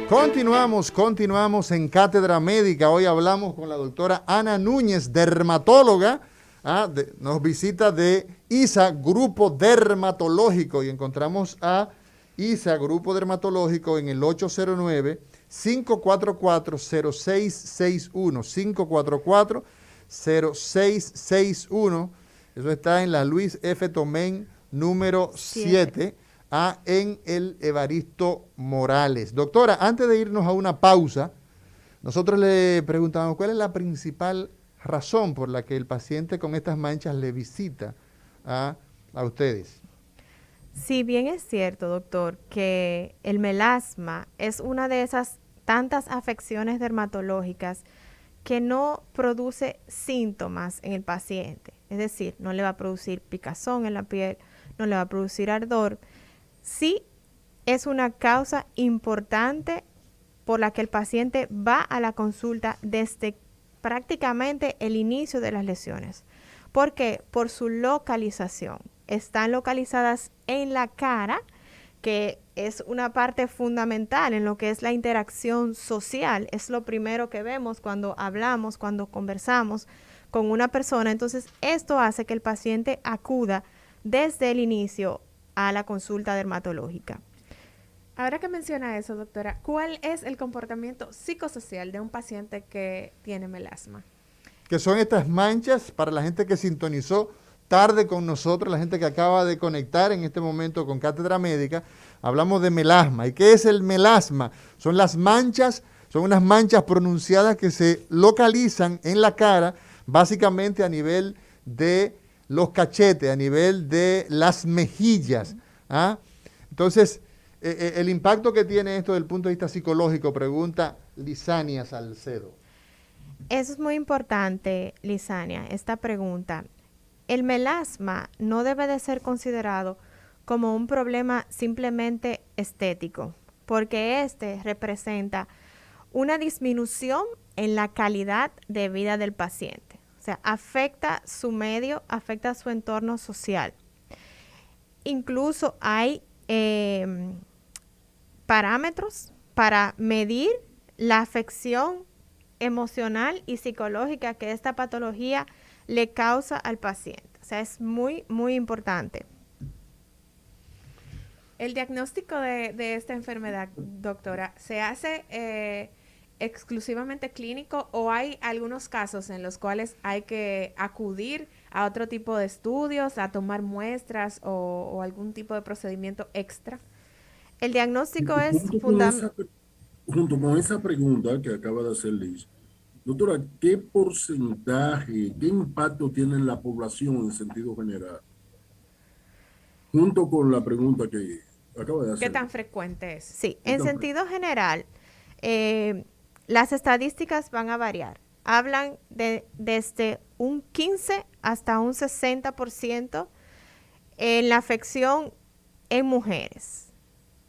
Continuamos en Cátedra Médica. Hoy hablamos con la doctora Ana Núñez, dermatóloga. Nos visita de ISA, Grupo Dermatológico, y encontramos a ISA, Grupo Dermatológico, en el 809-544-0661, 544-0661. Eso está en la Luis F. Tomén, número 7. En el Evaristo Morales. Doctora, antes de irnos a una pausa, nosotros le preguntamos cuál es la principal razón por la que el paciente con estas manchas le visita a ustedes. Si bien es cierto, doctor, que el melasma es una de esas tantas afecciones dermatológicas que no produce síntomas en el paciente, es decir, no le va a producir picazón en la piel, no le va a producir ardor. Sí es una causa importante por la que el paciente va a la consulta desde prácticamente el inicio de las lesiones. ¿Por qué? Por su localización. Están localizadas en la cara, que es una parte fundamental en lo que es la interacción social. Es lo primero que vemos cuando hablamos, cuando conversamos con una persona. Entonces, esto hace que el paciente acuda desde el inicio a la consulta dermatológica. Ahora que menciona eso, doctora, ¿cuál es el comportamiento psicosocial de un paciente que tiene melasma? Que son estas manchas, para la gente que sintonizó tarde con nosotros, la gente que acaba de conectar en este momento con Cátedra Médica, hablamos de melasma. ¿Y qué es el melasma? Son las manchas, son unas manchas pronunciadas que se localizan en la cara, básicamente a nivel de los cachetes, a nivel de las mejillas. Entonces, el impacto que tiene esto desde el punto de vista psicológico, pregunta Lisania Salcedo. Eso es muy importante, Lisania, esta pregunta. El melasma no debe de ser considerado como un problema simplemente estético, porque este representa una disminución en la calidad de vida del paciente. O sea, afecta su medio, afecta su entorno social. Incluso hay parámetros para medir la afección emocional y psicológica que esta patología le causa al paciente. O sea, es muy, muy importante. El diagnóstico de esta enfermedad, doctora, ¿se hace exclusivamente clínico o hay algunos casos en los cuales hay que acudir a otro tipo de estudios, a tomar muestras o algún tipo de procedimiento extra? El diagnóstico es junto con esa pregunta que acaba de hacer Liz, doctora, ¿qué porcentaje, qué impacto tiene en la población en sentido general? Junto con la pregunta que acaba de hacer. ¿Qué tan frecuente es? Sí, en sentido general, las estadísticas van a variar. Hablan de desde un 15 hasta un 60% en la afección en mujeres.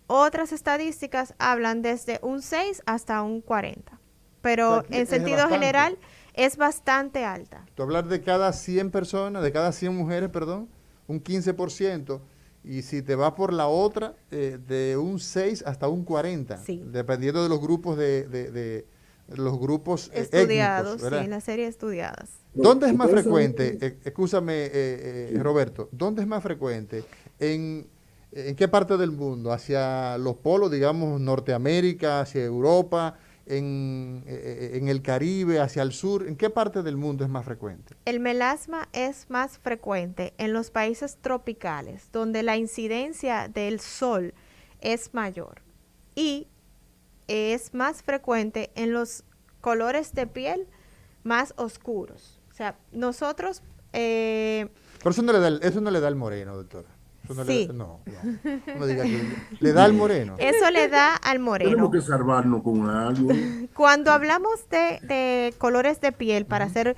Otras estadísticas hablan desde un 6 hasta un 40. Pero en sentido general es bastante alta. Tú hablas de cada 100 personas, de cada 100 mujeres, perdón, un 15%. Y si te vas por la otra, de un 6 hasta un 40, sí, dependiendo de los grupos los grupos estudiados, étnicos, ¿verdad? Sí, en la serie estudiadas. ¿Dónde es más frecuente? Escúchame, Roberto, ¿dónde es más frecuente? ¿En qué parte del mundo? ¿Hacia los polos, digamos, Norteamérica, hacia Europa, en el Caribe, hacia el sur? ¿En qué parte del mundo es más frecuente? El melasma es más frecuente en los países tropicales, donde la incidencia del sol es mayor, y es más frecuente en los colores de piel más oscuros. O sea, nosotros... Pero eso no le da el moreno, doctora. Sí. No me diga que le da al moreno. Eso le da al moreno. Tenemos que salvarnos con algo. Cuando hablamos de colores de piel, para hacer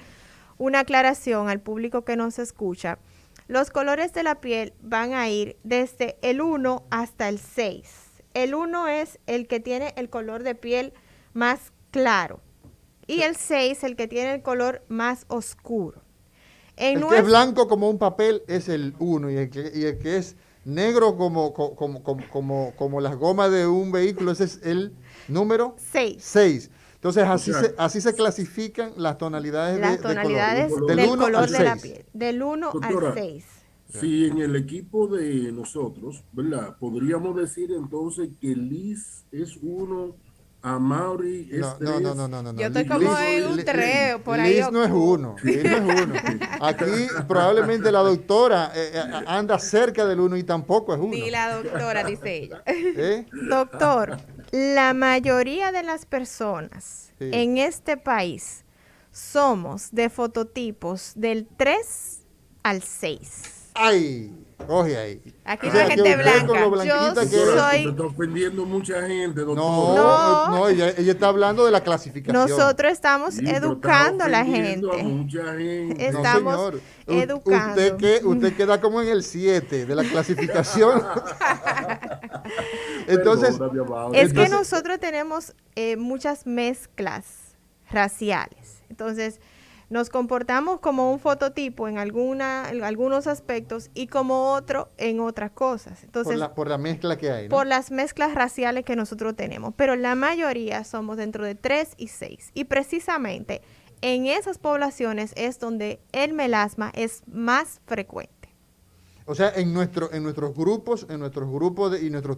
una aclaración al público que nos escucha, los colores de la piel van a ir desde el 1 hasta el 6. El 1 es el que tiene el color de piel más claro y el 6 el que tiene el color más oscuro. El que es blanco como un papel es el 1 y el que es negro como las gomas de un vehículo, ese es el número 6. Entonces, así se clasifican las tonalidades Las de tonalidades color. del 1 color al de la 6. piel. Del 1 Doctora, al 6. si en el equipo de nosotros, ¿verdad? Podríamos decir entonces que Liz es 1, Amaury es 3. No. Yo estoy como en un 3 por ahí. Liz no es 1. Liz no es 1. Aquí probablemente la doctora anda cerca del 1 y tampoco es 1. Ni la doctora, dice ella. Doctor, la mayoría de las personas en este país somos de fototipos del 3 al 6. ¡Ay! Coge ahí. Aquí no hay gente blanca. Yo Te soy... está ofendiendo mucha gente, doctor. No, ella está hablando de la clasificación. Nosotros estamos educando a la gente. A mucha gente. Estamos señor. educando. Usted queda como en el 7 de la clasificación. Entonces, es que nosotros tenemos muchas mezclas raciales. Entonces, nos comportamos como un fototipo en algunos aspectos y como otro en otras cosas. Entonces, por la mezcla que hay, ¿no? Por las mezclas raciales que nosotros tenemos. Pero la mayoría somos dentro de 3 y 6. Y precisamente en esas poblaciones es donde el melasma es más frecuente. O sea, en nuestros grupos y nuestros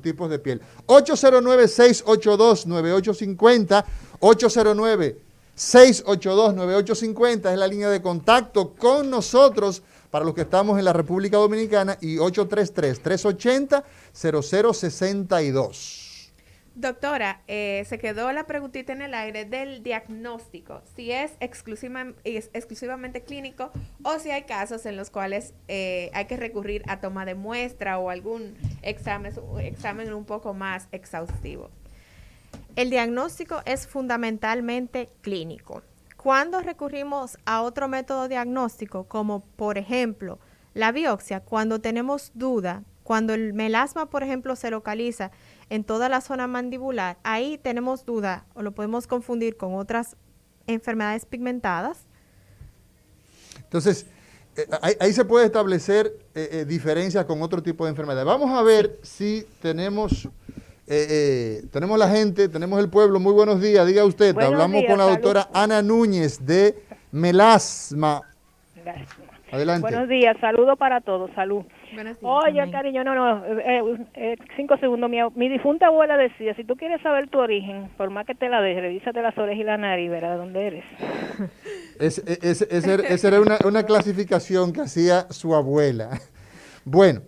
tipos de piel. 809-682-9850, 809-682-9850 es la línea de contacto con nosotros para los que estamos en la República Dominicana y 833-380-0062. Doctora, se quedó la preguntita en el aire del diagnóstico, si es exclusivamente clínico o si hay casos en los cuales hay que recurrir a toma de muestra o algún examen un poco más exhaustivo. El diagnóstico es fundamentalmente clínico. Cuando recurrimos a otro método diagnóstico, como por ejemplo la biopsia, cuando tenemos duda, cuando el melasma, por ejemplo, se localiza en toda la zona mandibular, ahí tenemos duda o lo podemos confundir con otras enfermedades pigmentadas. Entonces, ahí se puede establecer diferencias con otro tipo de enfermedades. Vamos a ver si tenemos la gente, tenemos el pueblo. Muy buenos días, diga usted. Buenos Hablamos días, con la salud. doctora Ana Núñez de melasma. Adelante. Buenos días, saludo para todos, salud. Buenos días, Oye, amén. cariño, 5 segundos. Mi difunta abuela decía, si tú quieres saber tu origen, por más que te la dejes, revísate las orejas y la nariz, verás de dónde eres. Esa era una clasificación que hacía su abuela. Bueno,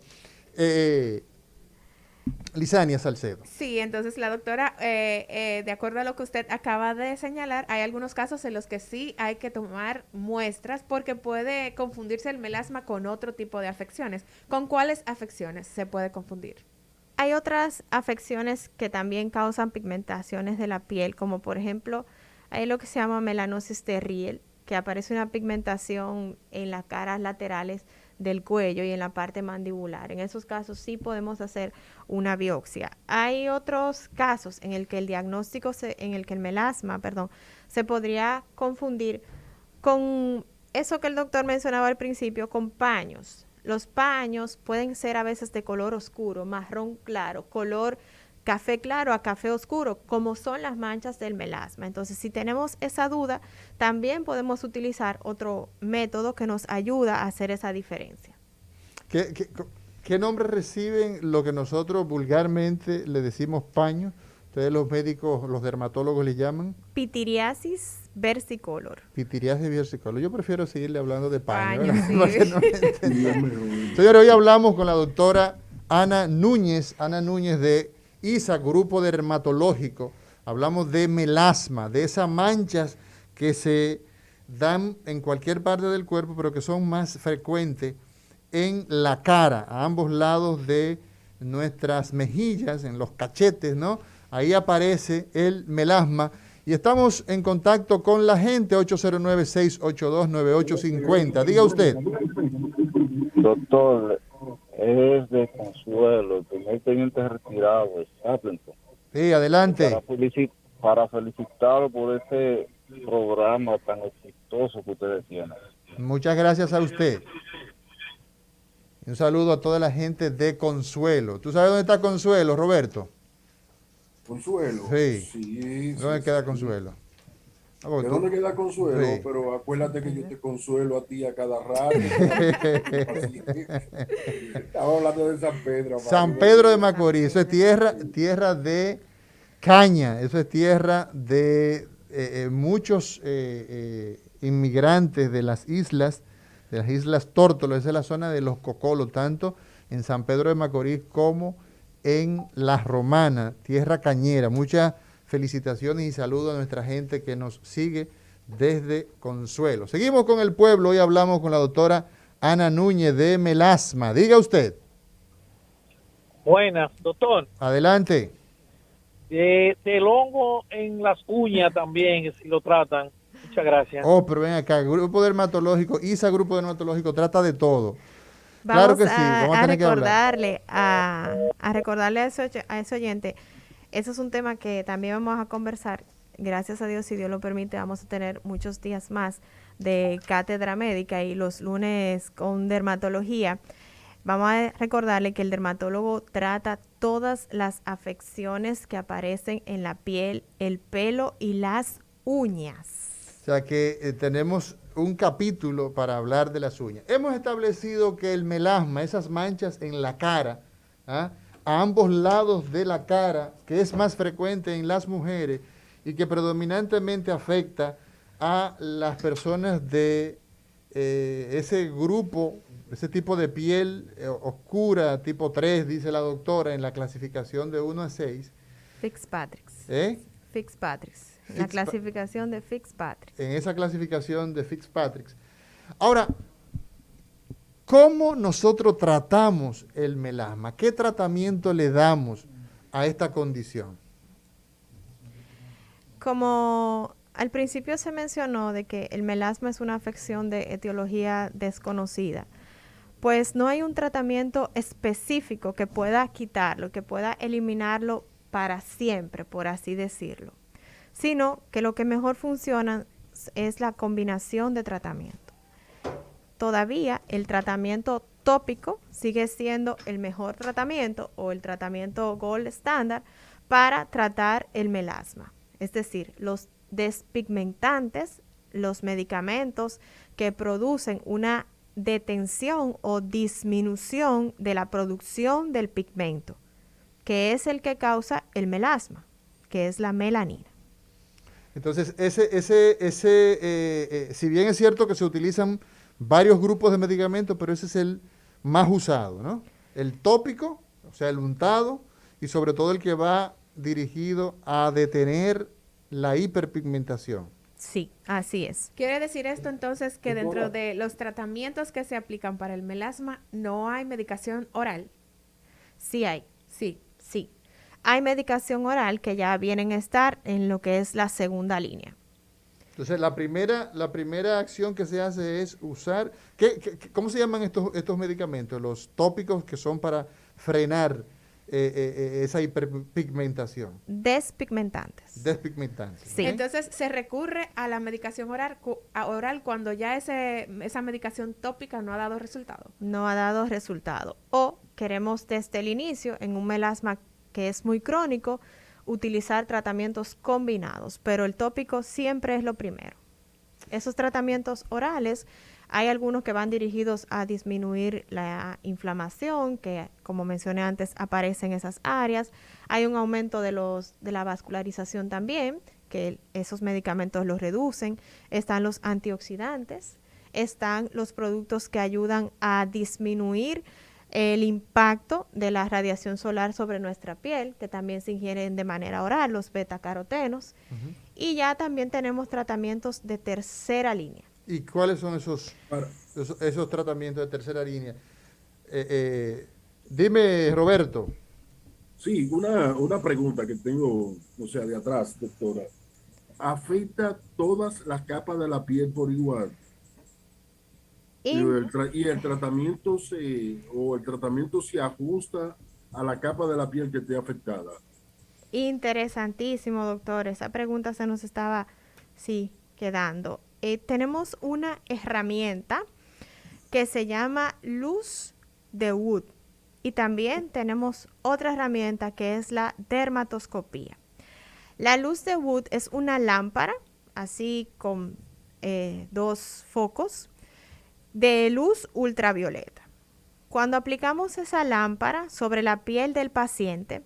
Lisania Salcedo. Sí, entonces la doctora, de acuerdo a lo que usted acaba de señalar, hay algunos casos en los que sí hay que tomar muestras porque puede confundirse el melasma con otro tipo de afecciones. ¿Con cuáles afecciones se puede confundir? Hay otras afecciones que también causan pigmentaciones de la piel, como por ejemplo, hay lo que se llama melanosis terril, que aparece una pigmentación en las caras laterales del cuello y en la parte mandibular. En esos casos sí podemos hacer una biopsia. Hay otros casos en el que el melasma, se podría confundir con eso que el doctor mencionaba al principio, con paños. Los paños pueden ser a veces de color oscuro, marrón claro, color café claro a café oscuro, como son las manchas del melasma. Entonces, si tenemos esa duda, también podemos utilizar otro método que nos ayuda a hacer esa diferencia. ¿Qué nombre reciben lo que nosotros vulgarmente le decimos paños? Ustedes los médicos, los dermatólogos le llaman Pitiriasis versicolor. Pitiriasis versicolor. Yo prefiero seguirle hablando de paño. Paño, sí. Señores, hoy hablamos con la doctora Ana Núñez de ISA, Grupo Dermatológico. Hablamos de melasma, de esas manchas que se dan en cualquier parte del cuerpo, pero que son más frecuentes en la cara, a ambos lados de nuestras mejillas, en los cachetes, ¿no? Ahí aparece el melasma. Y estamos en contacto con la gente, 809-682-9850. Diga usted. Doctor, es de Consuelo, el primer teniente retirado de Stapleton. Sí, adelante. Para felicitarlo por ese programa tan exitoso que ustedes tienen. Muchas gracias a usted. Un saludo a toda la gente de Consuelo. ¿Tú sabes dónde está Consuelo, Roberto? Consuelo. Sí. Sí, ¿Dónde sí, queda sí. Consuelo? Ah, porque ¿De tú- dónde queda Consuelo? Sí. Pero acuérdate que yo te consuelo a ti a cada rato. Así. Estaba hablando de San Pedro, San Mario. Pedro de ¿Verdad? Macorís, eso es tierra de caña, eso es tierra de muchos inmigrantes de las islas Tórtola, esa es la zona de los Cocolos, tanto en San Pedro de Macorís como en La Romana, tierra cañera. Muchas felicitaciones y saludos a nuestra gente que nos sigue desde Consuelo. Seguimos con el pueblo, hoy hablamos con la doctora Ana Núñez de Melasma. Diga usted, Buenas, doctor. adelante. Del hongo en las uñas también, si lo tratan. Muchas gracias. Oh, pero ven acá, Grupo Dermatológico, ISA Grupo Dermatológico trata de todo. Claro Vamos que sí, vamos a tener que hablar. recordarle a ese oyente, eso es un tema que también vamos a conversar. Gracias a Dios, si Dios lo permite, vamos a tener muchos días más de cátedra médica y los lunes con dermatología. Vamos a recordarle que el dermatólogo trata todas las afecciones que aparecen en la piel, el pelo y las uñas. O sea que tenemos un capítulo para hablar de las uñas. Hemos establecido que el melasma, esas manchas en la cara, ¿ah? A ambos lados de la cara, que es más frecuente en las mujeres y que predominantemente afecta a las personas de ese grupo, ese tipo de piel oscura, tipo 3, dice la doctora, en la clasificación de 1 a 6. Fitzpatrick's. ¿Eh? Fitzpatrick's. La clasificación de Fitzpatrick. En esa clasificación de Fitzpatrick. Ahora, ¿cómo nosotros tratamos el melasma? ¿Qué tratamiento le damos a esta condición? Como al principio se mencionó de que el melasma es una afección de etiología desconocida, pues no hay un tratamiento específico que pueda quitarlo, que pueda eliminarlo para siempre, por así decirlo, sino que lo que mejor funciona es la combinación de tratamiento. Todavía el tratamiento tópico sigue siendo el mejor tratamiento o el tratamiento gold standard para tratar el melasma. Es decir, los despigmentantes, los medicamentos que producen una detención o disminución de la producción del pigmento, que es el que causa el melasma, que es la melanina. Entonces, si bien es cierto que se utilizan varios grupos de medicamentos, pero ese es el más usado, ¿no? El tópico, o sea, el untado, y sobre todo el que va dirigido a detener la hiperpigmentación. Sí, así es. ¿Quiere decir esto entonces que dentro de los tratamientos que se aplican para el melasma no hay medicación oral? Sí hay, Sí. sí. Hay medicación oral que ya vienen a estar en lo que es la segunda línea. Entonces, la primera acción que se hace es usar, ¿cómo se llaman estos medicamentos? Los tópicos que son para frenar esa hiperpigmentación. Despigmentantes. Despigmentantes. Sí. ¿ok? Entonces se recurre a la medicación oral cuando ya esa medicación tópica no ha dado resultado. No ha dado resultado. O queremos desde el inicio, en un melasma que es muy crónico, utilizar tratamientos combinados, pero el tópico siempre es lo primero. Esos tratamientos orales, hay algunos que van dirigidos a disminuir la inflamación, que como mencioné antes, aparece en esas áreas. Hay un aumento de la vascularización también, que esos medicamentos los reducen. Están los antioxidantes, están los productos que ayudan a disminuir el impacto de la radiación solar sobre nuestra piel, que también se ingieren de manera oral, los betacarotenos. Y ya también tenemos tratamientos de tercera línea. ¿Y cuáles son esos tratamientos de tercera línea? Dime, Roberto. Sí, una pregunta que tengo, o sea, de atrás, doctora. ¿Afecta todas las capas de la piel por igual? Y el tratamiento se ajusta a la capa de la piel que esté afectada. Interesantísimo, doctor. Esa pregunta se nos estaba, quedando. Tenemos una herramienta que se llama luz de Wood. Y también tenemos otra herramienta que es la dermatoscopía. La luz de Wood es una lámpara, así con 2 focos, de luz ultravioleta. Cuando aplicamos esa lámpara sobre la piel del paciente,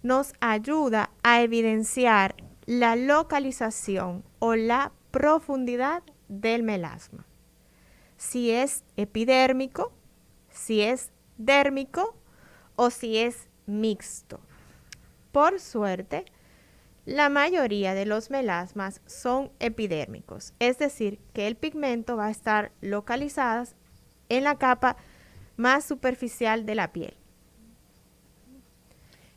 nos ayuda a evidenciar la localización o la profundidad del melasma. Si es epidérmico, si es dérmico o si es mixto. Por suerte, la mayoría de los melasmas son epidérmicos, es decir, que el pigmento va a estar localizado en la capa más superficial de la piel.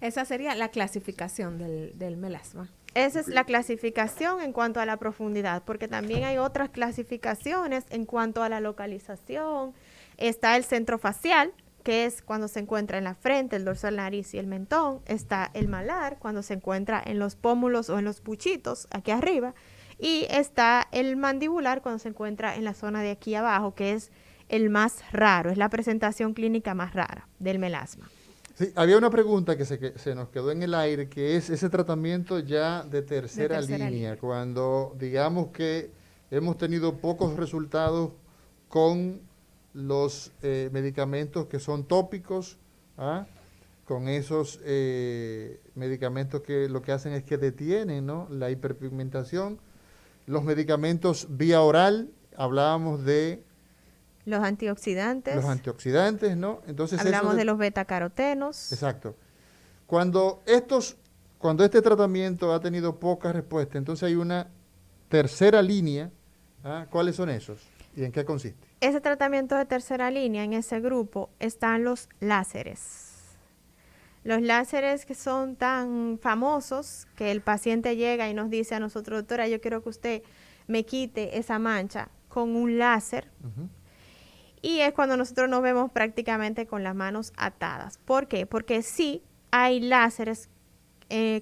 Esa sería la clasificación del melasma. Esa es la clasificación en cuanto a la profundidad, porque también hay otras clasificaciones en cuanto a la localización. Está el centro facial, que es cuando se encuentra en la frente, el dorso de la nariz y el mentón. Está el malar, cuando se encuentra en los pómulos o en los puchitos, aquí arriba. Y está el mandibular, cuando se encuentra en la zona de aquí abajo, que es el más raro, es la presentación clínica más rara del melasma. Sí, había una pregunta que se nos quedó en el aire, que es ese tratamiento ya de tercera línea, cuando digamos que hemos tenido pocos resultados con los medicamentos que son tópicos, con esos medicamentos que lo que hacen es que detienen, ¿no?, la hiperpigmentación. Los medicamentos vía oral, hablábamos de los antioxidantes. Los antioxidantes, ¿no? Entonces hablamos de los betacarotenos. Exacto. Cuando este tratamiento ha tenido poca respuesta, entonces hay una tercera línea. ¿Cuáles son esos? ¿Y en qué consiste? Ese tratamiento de tercera línea, en ese grupo, están los láseres. Los láseres que son tan famosos que el paciente llega y nos dice a nosotros, doctora, yo quiero que usted me quite esa mancha con un láser. Uh-huh. Y es cuando nosotros nos vemos prácticamente con las manos atadas. ¿Por qué? Porque sí hay láseres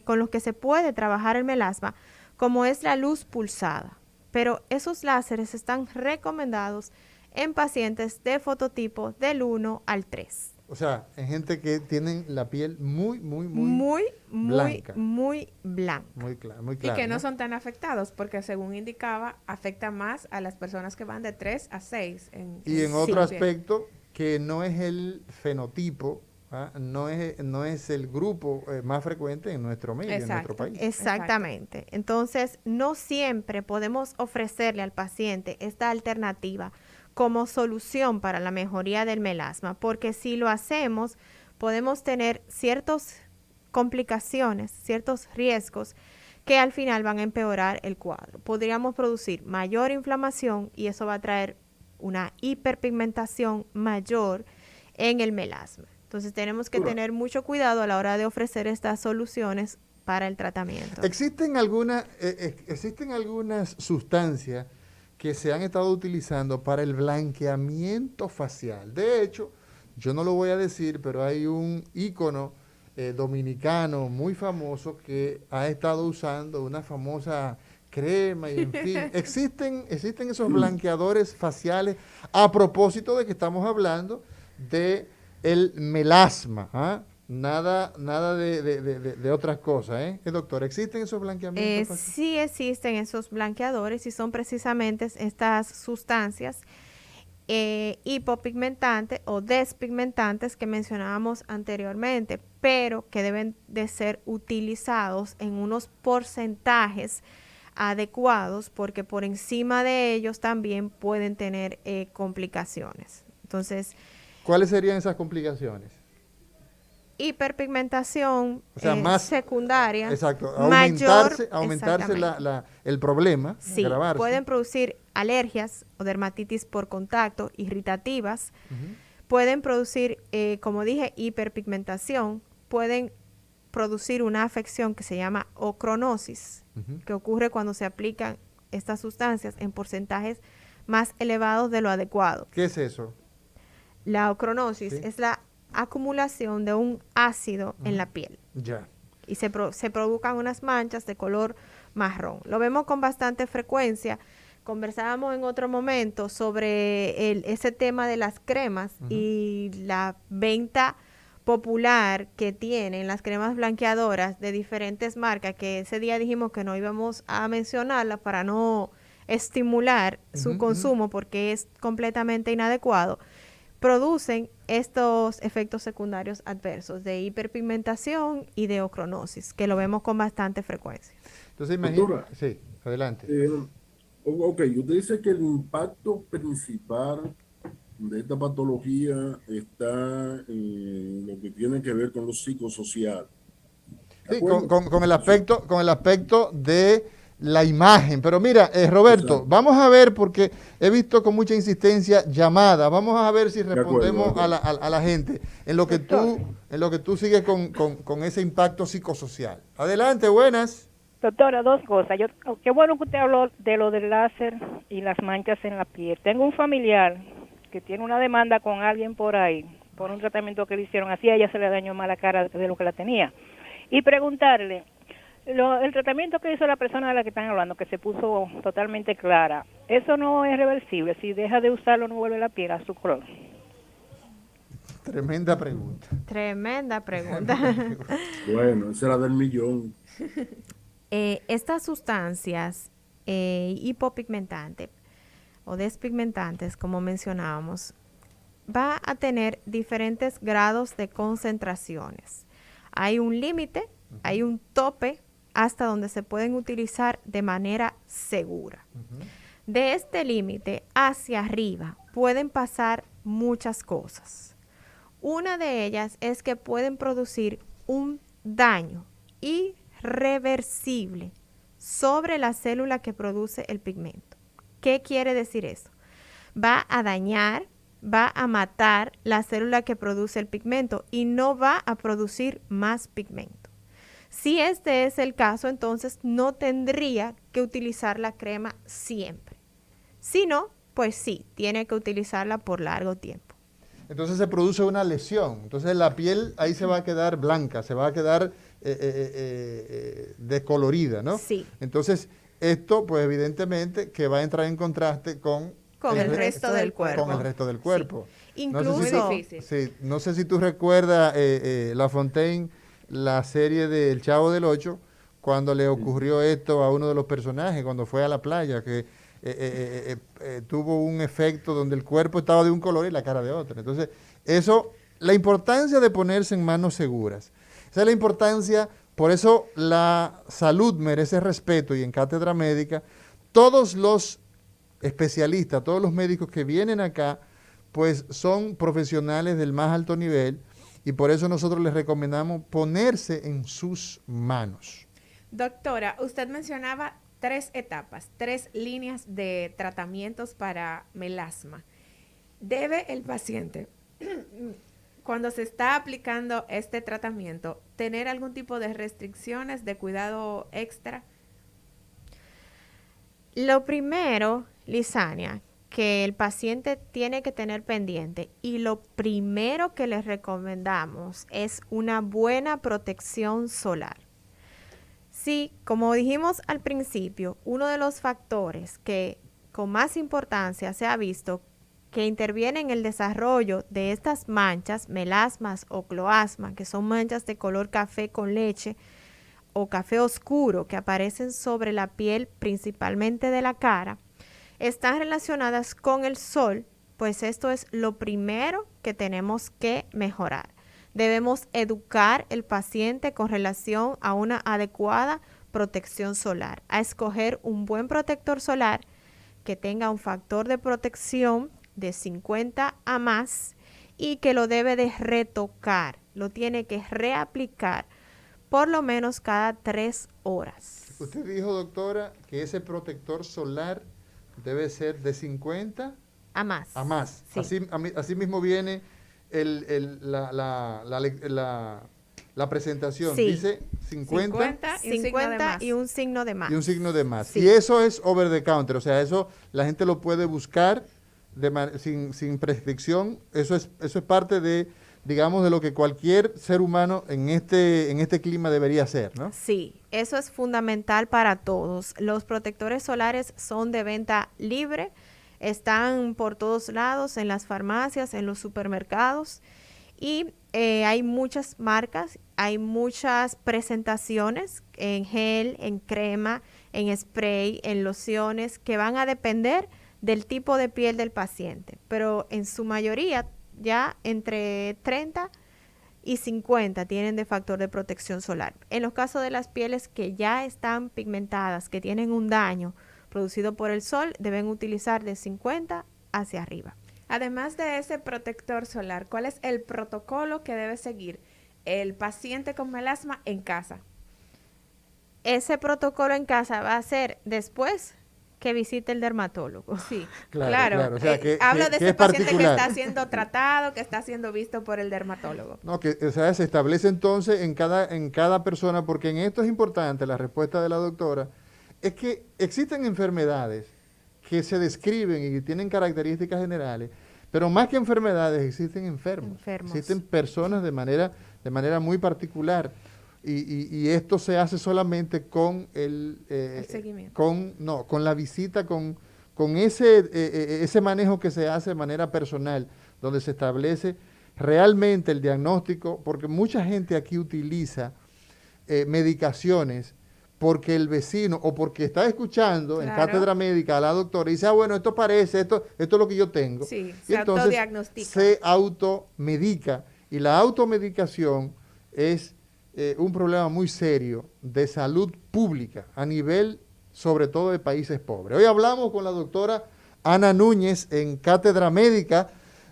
con los que se puede trabajar el melasma, como es la luz pulsada. Pero esos láseres están recomendados en pacientes de fototipo del 1 al 3. O sea, en gente que tienen la piel muy blanca. Muy blanca. Muy clara, y que no son tan afectados, porque según indicaba, afecta más a las personas que van de 3 a 6. Y en otro aspecto, que no es el fenotipo, no es el grupo más frecuente en nuestro medio, en nuestro país. Exactamente. Entonces, no siempre podemos ofrecerle al paciente esta alternativa como solución para la mejoría del melasma, porque si lo hacemos, podemos tener ciertas complicaciones, ciertos riesgos que al final van a empeorar el cuadro. Podríamos producir mayor inflamación y eso va a traer una hiperpigmentación mayor en el melasma. Entonces tenemos que tener mucho cuidado a la hora de ofrecer estas soluciones para el tratamiento. ¿Existen algunas sustancias que se han estado utilizando para el blanqueamiento facial? De hecho, yo no lo voy a decir, pero hay un ícono dominicano muy famoso que ha estado usando una famosa crema y en fin. ¿Existen esos blanqueadores faciales a propósito de que estamos hablando de el melasma? Nada de otras cosas, doctor, ¿existen esos blanqueamientos? Sí existen esos blanqueadores y son precisamente estas sustancias hipopigmentantes o despigmentantes que mencionábamos anteriormente, pero que deben de ser utilizados en unos porcentajes adecuados, porque por encima de ellos también pueden tener complicaciones. Entonces, ¿cuáles serían esas complicaciones? Hiperpigmentación, o sea, más secundaria. Exacto, aumentarse el problema, sí, agravarse. Pueden producir alergias o dermatitis por contacto, irritativas. Uh-huh. Pueden producir, como dije, hiperpigmentación. Pueden producir una afección que se llama ocronosis, uh-huh, que ocurre cuando se aplican estas sustancias en porcentajes más elevados de lo adecuado. ¿Qué es eso? La ocronosis es la acumulación de un ácido en la piel. Ya. Y se provocan unas manchas de color marrón. Lo vemos con bastante frecuencia conversábamos en otro momento sobre ese tema de las cremas y la venta popular que tienen las cremas blanqueadoras de diferentes marcas, que ese día dijimos que no íbamos a mencionarlas para no estimular su consumo porque es completamente inadecuado, producen estos efectos secundarios adversos de hiperpigmentación y de ocronosis, que lo vemos con bastante frecuencia. Entonces, Doctora, sí, adelante. Ok, usted dice que el impacto principal de esta patología está en lo que tiene que ver con lo psicosocial. Sí, con el aspecto de la imagen. Pero mira, Roberto, Exacto. vamos a ver, porque he visto con mucha insistencia llamadas, vamos a ver si respondemos de acuerdo. a la gente en lo que tú sigues con ese impacto psicosocial. Adelante, buenas. Doctora, dos cosas. Qué bueno que usted habló de lo del láser y las manchas en la piel. Tengo un familiar que tiene una demanda con alguien por ahí, por un tratamiento que le hicieron así, a ella se le dañó más la cara de lo que la tenía. Y preguntarle, el tratamiento que hizo la persona de la que están hablando, que se puso totalmente clara, ¿eso no es reversible? Si deja de usarlo, ¿no vuelve la piel a su color? Tremenda pregunta. Tremenda pregunta. Bueno, esa era del millón. Estas sustancias hipopigmentantes o despigmentantes, como mencionábamos, va a tener diferentes grados de concentraciones. Hay un límite, hay un tope hasta donde se pueden utilizar de manera segura. De este límite hacia arriba pueden pasar muchas cosas. Una de ellas es que pueden producir un daño irreversible sobre la célula que produce el pigmento. ¿Qué quiere decir eso? Va a dañar, va a matar la célula que produce el pigmento y no va a producir más pigmento. Si este es el caso, entonces no tendría que utilizar la crema siempre. Si no, pues sí, tiene que utilizarla por largo tiempo. Entonces se produce una lesión. Entonces la piel ahí se va a quedar blanca, se va a quedar descolorida, ¿no? Sí. Entonces esto, pues evidentemente que va a entrar en contraste con el resto del cuerpo. Con el resto del cuerpo. Sí. Incluso, no sé si tú recuerdas, La Fontaine, la serie del Chavo del Ocho, cuando le ocurrió esto a uno de los personajes, cuando fue a la playa, que tuvo un efecto donde el cuerpo estaba de un color y la cara de otro. Entonces, la importancia de ponerse en manos seguras. Esa es la importancia, por eso la salud merece respeto y en Cátedra Médica, todos los especialistas, todos los médicos que vienen acá, pues son profesionales del más alto nivel y por eso nosotros les recomendamos ponerse en sus manos. Doctora, usted mencionaba 3 etapas, 3 líneas de tratamientos para melasma. ¿Debe el paciente, cuando se está aplicando este tratamiento, tener algún tipo de restricciones de cuidado extra? Lo primero, Lisania, que el paciente tiene que tener pendiente y lo primero que les recomendamos es una buena protección solar. Sí, como dijimos al principio, uno de los factores que con más importancia se ha visto que interviene en el desarrollo de estas manchas, melasmas o cloasma, que son manchas de color café con leche o café oscuro que aparecen sobre la piel principalmente de la cara, están relacionadas con el sol, pues esto es lo primero que tenemos que mejorar. Debemos educar al paciente con relación a una adecuada protección solar, a escoger un buen protector solar que tenga un factor de protección de 50 a más y que lo debe de retocar, lo tiene que reaplicar por lo menos cada 3 horas. Usted dijo, doctora, que ese protector solar debe ser de 50 a más. A más. Sí. Así mismo viene la presentación. Sí. Dice 50 y un signo de más. Y un signo de más. Sí. Y eso es over the counter, o sea, eso la gente lo puede buscar sin prescripción. Eso es parte de digamos, de lo que cualquier ser humano en este clima debería hacer, ¿no? Sí, eso es fundamental para todos. Los protectores solares son de venta libre, están por todos lados, en las farmacias, en los supermercados, y hay muchas marcas, hay muchas presentaciones en gel, en crema, en spray, en lociones, que van a depender del tipo de piel del paciente, pero en su mayoría ya entre 30 y 50 tienen de factor de protección solar. En los casos de las pieles que ya están pigmentadas, que tienen un daño producido por el sol, deben utilizar de 50 hacia arriba. Además de ese protector solar, ¿cuál es el protocolo que debe seguir el paciente con melasma en casa? Ese protocolo en casa va a ser después que visite el dermatólogo. Sí, Claro. O sea, hablo de que ese es paciente que particular. está siendo tratado, que está siendo visto por el dermatólogo. No, o sea, se establece entonces en cada persona, porque en esto es importante la respuesta de la doctora, es que existen enfermedades que se describen y que tienen características generales, pero más que enfermedades existen enfermos. Existen personas de manera muy particular. Y esto se hace solamente con el seguimiento. con la visita, con ese manejo que se hace de manera personal, donde se establece realmente el diagnóstico, porque mucha gente aquí utiliza medicaciones porque el vecino o porque está escuchando en cátedra médica a la doctora y dice, bueno, esto parece, esto es lo que yo tengo. Sí, y entonces autodiagnostica. se automedica, y la automedicación es un problema muy serio de salud pública a nivel, sobre todo, de países pobres. Hoy hablamos con la doctora Ana Núñez en Cátedra Médica.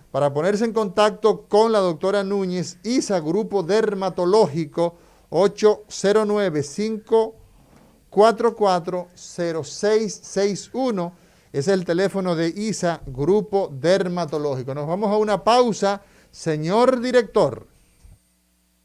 Para ponerse en contacto con la doctora Núñez, ISA Grupo Dermatológico, 809-544-0661. Es el teléfono de ISA Grupo Dermatológico. Nos vamos a una pausa, señor director.